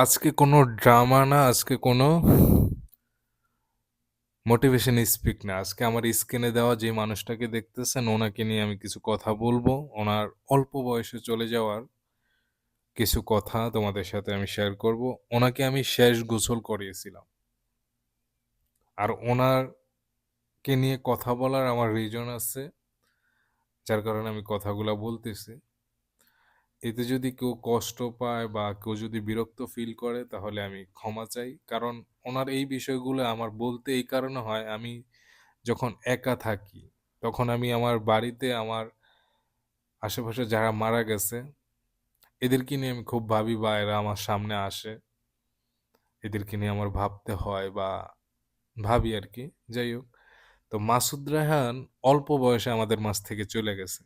আজকে কোনো ড্রামা না, আজকে কোনো মোটিভেশন স্পিক না। আজকে আমার স্ক্রিনে দেওয়া যে মানুষটাকে দেখতেছেন, ওনাকে নিয়ে আমি কিছু কথা বলবো। ওনার অল্প বয়সে চলে যাওয়ার কিছু কথা তোমাদের সাথে আমি শেয়ার করব। ওনাকে আমি শেষ গোসল করিয়েছিলাম। আর ওনারকে নিয়ে কথা বলার আমার রিজন আছে, যার কারণে আমি কথাগুলা বলতেছি। এতে যদি কেউ কষ্ট পায় বা কেউ যদি বিরক্ত ফিল করে তাহলে আমি ক্ষমা চাই। কারণ ওনার এই বিষয়গুলো আমার বলতে এই কারণে হয়, আমি যখন একা থাকি তখন আমি আমার বাড়িতে আমার আশেপাশে যারা মারা গেছে এদেরকে নিয়ে আমি খুব ভাবি, বা এরা আমার সামনে আসে, এদেরকে নিয়ে আমার ভাবতে হয় বা ভাবি আর কি। যাই হোক, তো মাসুদ রায়হান অল্প বয়সে আমাদের মাঝ থেকে চলে গেছে।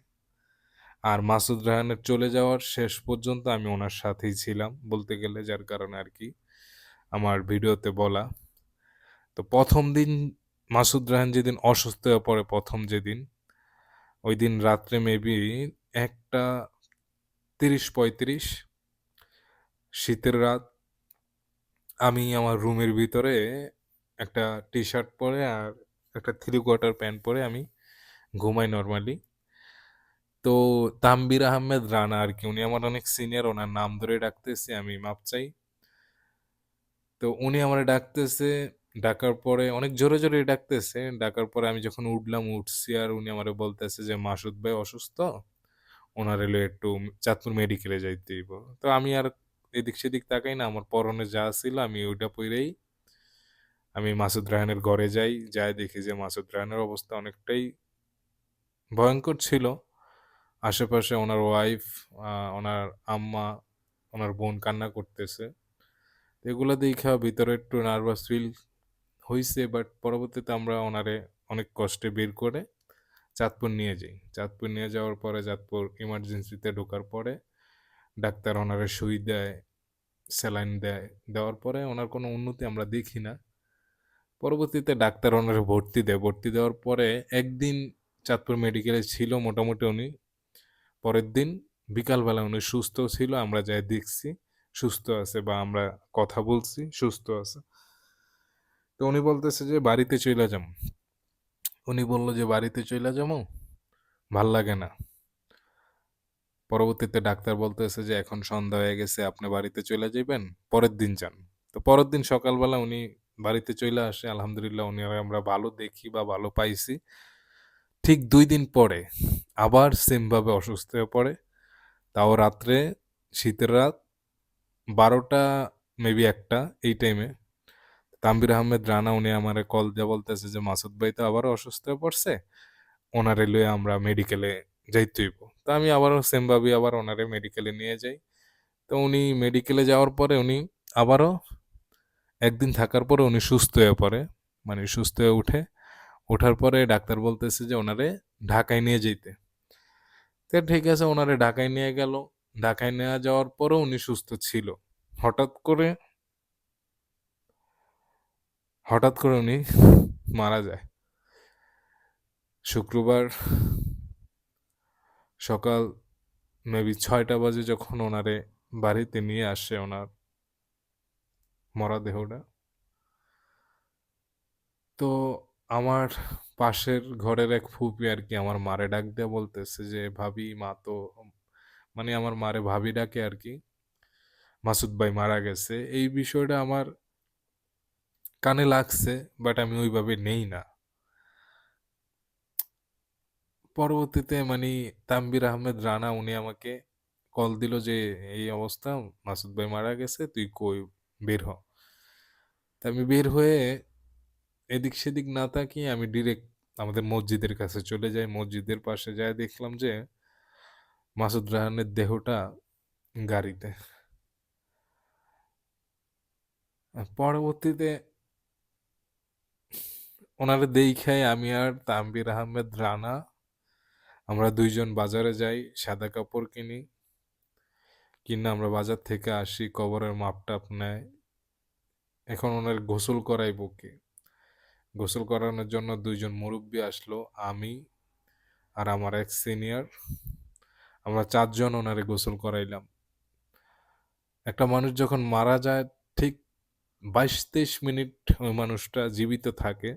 আর মাসুদ রায়হানের চলে যাওয়ার শেষ পর্যন্ত আমি ওনার সাথেই ছিলাম বলতে গেলে, যার কারণে আর কি আমার ভিডিওতে বলা। তো প্রথম দিন মাসুদ রায়হান যেদিন অসুস্থ হয়ে পড়ে, প্রথম যেদিন, ওই দিন রাত্রে মেবি 1:30-35, শীতের রাত। আমি আমার রুমের ভিতরে একটা টি শার্ট পরে আর একটা থ্রি কোয়ার্টার প্যান্ট পরে আমি ঘুমাই নর্মালি। তো তানভীর আহমেদ রানা আর কি, উনি আমার অনেক সিনিয়র, ওনার নাম ধরে ডাকতেছি, আমি মাপ চাই। তো উনি আমার ডাকতেছে, ডাকার পরে অনেক জোরে জোরে ডাকতেছে। ডাকার পরে আমি যখন উঠছি আর উনি আমারে বলতেছে যে মাসুদ ভাই অসুস্থ, ওনার এলো একটু চাঁদপুর মেডিকেলে যাইতে হইব। তো আমি আর এদিক সেদিক তাকাই না, আমার পরনে যা ছিল আমি ওইটা পইরেই আমি মাসুদ রায়হানের ঘরে যাই। যাই দেখি যে মাসুদ রায়হানের অবস্থা অনেকটাই ভয়ঙ্কর ছিল। আশেপাশে ওনার ওয়াইফ, ওনার আম্মা, ওনার বোন কান্না করতেছে। এগুলা দেখা ভিতরে একটু নার্ভাস ফিল হইছে, বাট পরবর্তীতে আমরা ওনারে অনেক কষ্টে বের করে চাঁদপুর নিয়ে যাই। চাঁদপুর নিয়ে যাওয়ার পরে চাঁদপুর ইমার্জেন্সিতে ঢোকার পরে ডাক্তার ওনারে সুই দেয়, স্যালাইন দেয়। দেওয়ার পরে ওনার কোনো উন্নতি আমরা দেখি না। পরবর্তীতে ডাক্তার ওনারে ভর্তি দেয়। ভর্তি দেওয়ার পরে একদিন চাঁদপুর মেডিকেলে ছিল মোটামুটি উনি। পরের দিন বিকালবেলা উনি সুস্থ ছিল, আমরা যাই দেখছি সুস্থ আছে, বা আমরা কথা বলছি সুস্থ আছে। তো উনি বলতেছে যে বাড়িতে চইলা যাম। উনি বলল যে বাড়িতে চইলা যাবো, ভাল লাগে না। পরবর্তীতে ডাক্তার বলতেছে যে এখন সন্ধ্যা হয়ে গেছে, আপনি বাড়িতে চলে যাবেন, পরের দিন যান। তো পরের দিন সকালবেলা উনি বাড়িতে চলে আসে। আলহামদুলিল্লাহ উনি আর আমরা ভালো দেখি বা ভালো পাইছি। ঠিক 2 দিন পরে আবার সেম ভাবে অসুস্থ হয়ে পড়ে। তাও রাত্রে, শীতের রাত, 12টা মেবি 1টা এই টাইমে। তানভীর আহমেদ রানা উনি আমারে কল দিয়ে বলতেছে যে মাসুদ ভাই তো আবারও অসুস্থ হয়ে পড়ছে, ওনারে লয়ে আমরা মেডিকেলে যাইতে হইব। তো আমি আবারও সেম ভাবে আবার ওনারে মেডিকেলে নিয়ে যাই। তো উনি মেডিকেলে যাওয়ার পরে উনি আবারও একদিন থাকার পরে উনি সুস্থ হয়ে পড়ে, মানে সুস্থ হয়ে উঠে। ওঠার পরে ডাক্তার বলতেছে যে ওনারে ঢাকায় নিয়ে যেতে। তো ঠিক আছে, ওনারে ঢাকায় নিয়ে গেল। ঢাকায় নেওয়া যাওয়ার পরেও উনি সুস্থ ছিল। হঠাৎ করে হঠাৎ করে উনি মারা যায়। শুক্রবার সকাল মেবি 6টা বাজে যখন ওনারে বাড়িতে নিয়ে আসে ওনার মরা দেহটা। তো আমার পাশের ঘরের এক ফুপি আর কি আমার মারে ডাক দিয়ে বলতেছে যে ভাবি, মা তো, মানে আমার মারে ভাবি ডাকে আর কি, মাসুদ ভাই মারা গেছে। এই বিষয়টা আমার কানে লাগছে, বাট আমি ওইভাবে নেই না। পরবর্তীতে মানে তানভীর আহমেদ রানা উনি আমাকে কল দিল যে এই অবস্থা, মাসুদ ভাই মারা গেছে, তুই কই, বের হ। তা আমি বের হয়ে এদিক সেদিক না তাকিয়ে আমি ডিরেক্ট আমাদের মসজিদের কাছে চলে যাই। মসজিদের পাশে যায় দেখলাম যে মাসুদ রাহানের দেহটা গাড়িতে। আর পরবর্তীতে ওনারে দেখাই আমি আর তানভীর আহমেদ রানা আমরা দুইজন বাজারে যাই, সাদা কাপড় কিনি। কিনে আমরা বাজার থেকে আসি, কবরের মাপ টাপ নেয়। এখন ওনার গোসল করাইব কে? গোসল করানোর জন্য দুইজন মুরব্বী আসলো, আমি আর আমার এক সিনিয়র। আমরা 4 জন ওনারে গোসল করাইলাম। একটা মানুষ যখন মারা যায় ঠিক ২২-২৩ মিনিট ওই মানুষটা জীবিত থাকে।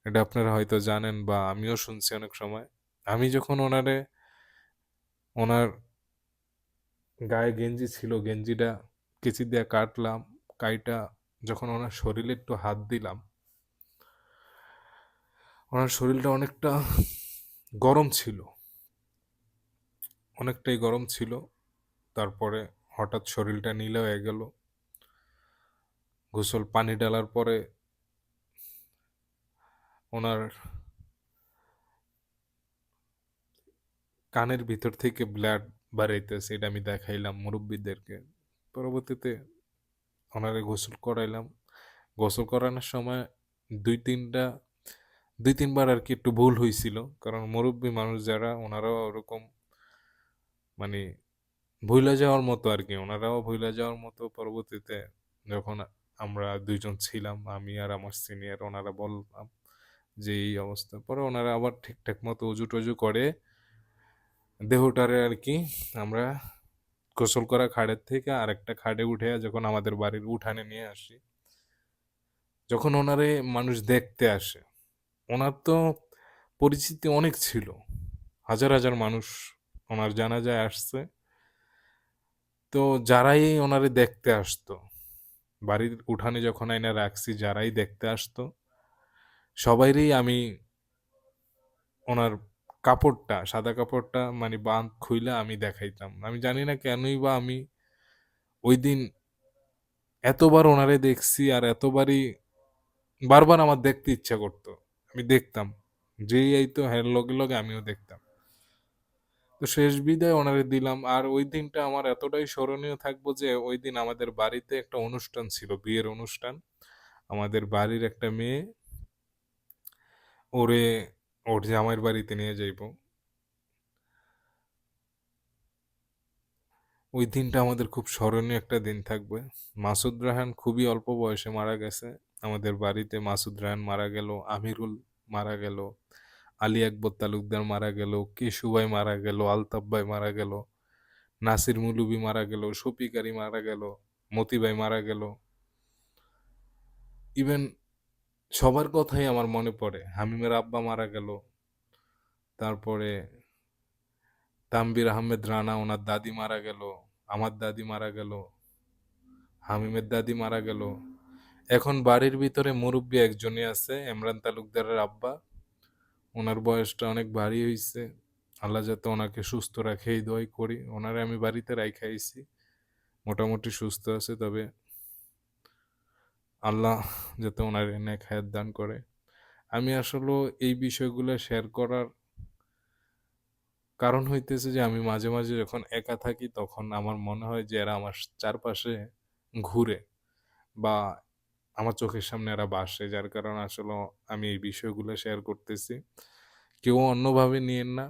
এটা আপনারা হয়তো জানেন বা আমিও শুনছি অনেক সময়। আমি যখন ওনার গায়ে গেঞ্জি ছিল, গেঞ্জিটা কেচি দিয়ে কাটলাম। কাইটা যখন ওনার শরীরে একটু হাত দিলাম, ওনার শরীরটা অনেকটা গরম ছিল। অনেকটাই গরম ছিল। তারপরে হঠাৎ শরীরটা নীল হয়ে গেল। গোসল পানি ঢালার পরে ওনার কানের ভিতর থেকে ব্লাড বাড়াইতেছে, এটা আমি দেখাইলাম মুরব্বিদেরকে। পরবর্তীতে ওনারে গোসল করাইলাম। গোসল করানোর সময় ২-৩টা ২-৩ বার আরকি একটু ভুল হইছিল। কারণ মুরুব্বি মানুষ যারা ওনারাও ওরকম মানে ভুইলা যাওয়ার মতো আরকি। ওনারাও ভুইলা যাওয়ার মতো পরবর্তীতে যখন আমরা ২ জন ছিলাম, আমি আর আমার সিনিয়র ওনারা বললাম যে এই অবস্থা। পরে ওনারা আবার ঠিকঠাক মতো অজু-টজু করে দেহটারে আরকি আমরা গোসল করা খাটের থেকে আরেকটা খাটে উঠাইয়া যখন আমাদের বাড়ির উঠানে নিয়ে আসি, যখন ওনারে মানুষ দেখতে আসে, ওনার তো পরিচিতি অনেক ছিল। হাজার, হাজার মানুষ ওনার জানাজায় আসছে। তো যারাই ওনারে দেখতে আসতো, বাড়ির উঠানে যখন আইনা রাখছি, যারাই দেখতে আসতো, সবাইরই আমি ওনার কাপড়টা, সাদা কাপড়টা মানে বাঁধ খুইলা আমি দেখাইতাম। আমি জানি না কেনই বা আমি ঐদিন এতবার ওনারে দেখছি আর এতবারই বারবার আমার দেখতে ইচ্ছা করতো। আমি দেখতাম। যেই আইতো হ্যার লগে, লগে আমিও দেখতাম। তো শেষ বিদায় ওনারে দিলাম। আর ওই দিনটা আমার এতটাই স্মরণীয় থাকবো যে ওইদিন আমাদের বাড়িতে একটা অনুষ্ঠান ছিল, বিয়ের অনুষ্ঠান। আমাদের বাড়ির একটা মেয়ে ওরে ওর জামাইয়ের বাড়িতে নিয়ে যাইবো। ওই দিনটা আমাদের খুব স্মরণীয় একটা দিন থাকবে। মাসুদ রায়হান খুবই অল্প বয়সে মারা গেছে। আমাদের বাড়িতে মাসুদ রায়হান মারা গেল, আমিরুল মারা গেল, আলী আকবর তালুকদার মারা গেল, কেশু ভাই মারা গেল, আলতাফ ভাই মারা গেল, নাসির মুলুবি মারা গেল, শফিক আলী মারা গেল, মতি ভাই মারা গেল। ইভেন সবার কথাই আমার মনে পড়ে। হামিমের আব্বা মারা গেল। তারপরে তানভীর আহমেদ রানা ওনার দাদি মারা গেল, আমার দাদি মারা গেল, হামিমের দাদি মারা গেল। এখন বাড়ির ভিতরে মুরব্বী একজনই আছে, এমরান তালুকদারের আব্বা। ওনার বয়সটা অনেক ভারী হইছে। আল্লাহ যাতে ওনাকে সুস্থ রাখে এই দোয়াই করি। ওনারে আমি বাড়িতে রাইখা আইছি। মোটামুটি সুস্থ আছে, তবে আল্লাহ যাতে ওনার নেক হায়াত দান করে। আমি আসলেও এই বিষয়গুলো শেয়ার করার কারণ হইতেছে যে আমি মাঝে, মাঝে যখন একা থাকি তখন আমার মনে হয় যে এরা আমার চারপাশে ঘুরে বা আমার চোখের সামনে এরা ভাসে। যার কারণে আসলেও আমি এই বিষয়গুলো শেয়ার করতেছি। কেউ অন্যভাবে নিয়েন না।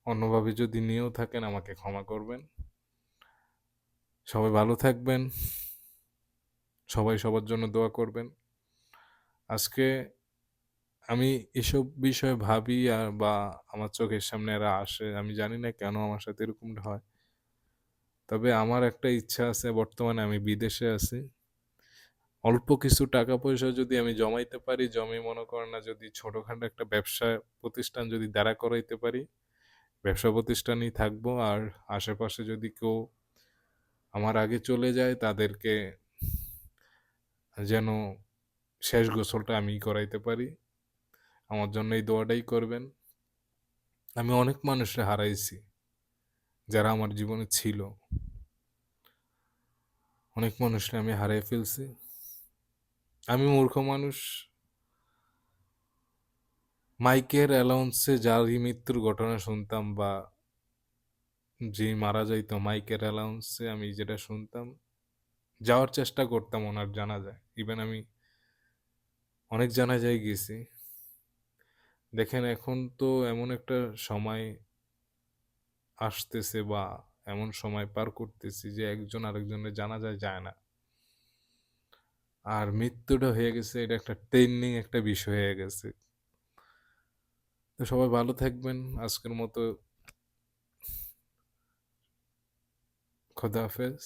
অন্যভাবে যদি নিয়েও থাকেন আমাকে ক্ষমা করবেন। সবাই ভালো থাকবেন। সবাই সবার জন্য দোয়া করবেন। আজকে আমি এসব বিষয়ে ভাবি আর বা আমার চোখের সামনে এরা আসে। আমি জানি না কেন আমার সাথে এরকমটা হয়। তবে আমার একটা ইচ্ছা আছে, বর্তমানে আমি বিদেশে আছি। অল্প কিছু টাকা পয়সা যদি আমি জমাইতে পারি, জমিয়ে মনে করেন না যদি ছোটখাটো একটা ব্যবসা প্রতিষ্ঠান যদি দাঁড়া করাইতে পারি, ব্যবসা প্রতিষ্ঠানেই থাকবো। আর আশেপাশে যদি কেউ আমার আগে চলে যায় তাদেরকে যেন শেষ গোসলটা আমিই করাইতে পারি। আমার জন্য এই দোয়াটাই করবেন। আমি অনেক মানুষরে হারাইছি যারা আমার জীবনে ছিল। অনেক মানুষরে আমি হারাই ফেলছি। আমি মূর্খ মানুষ। মাইকের অ্যালাউন্সে যারই মৃত্যুর ঘটনা শুনতাম বা যে মারা যাইতো মাইকের অ্যালাউন্সে আমি যেটা শুনতাম, যাওয়ার চেষ্টা করতাম ওনার জানাজায়। ইভেন আমি অনেক জানাজায় গেছি। দেখেন এখন তো এমন একটা সময় আসতেছে বা এমন সময় পার করতেছি যে একজন আরেকজনের জানাজায় যায় না। আর মৃত্যুটা হয়ে গেছে, এটা একটা ট্রেন্ডিং একটা বিষয় হয়ে গেছে। তো সবাই ভালো থাকবেন। আজকের মতো খোদা হাফেজ।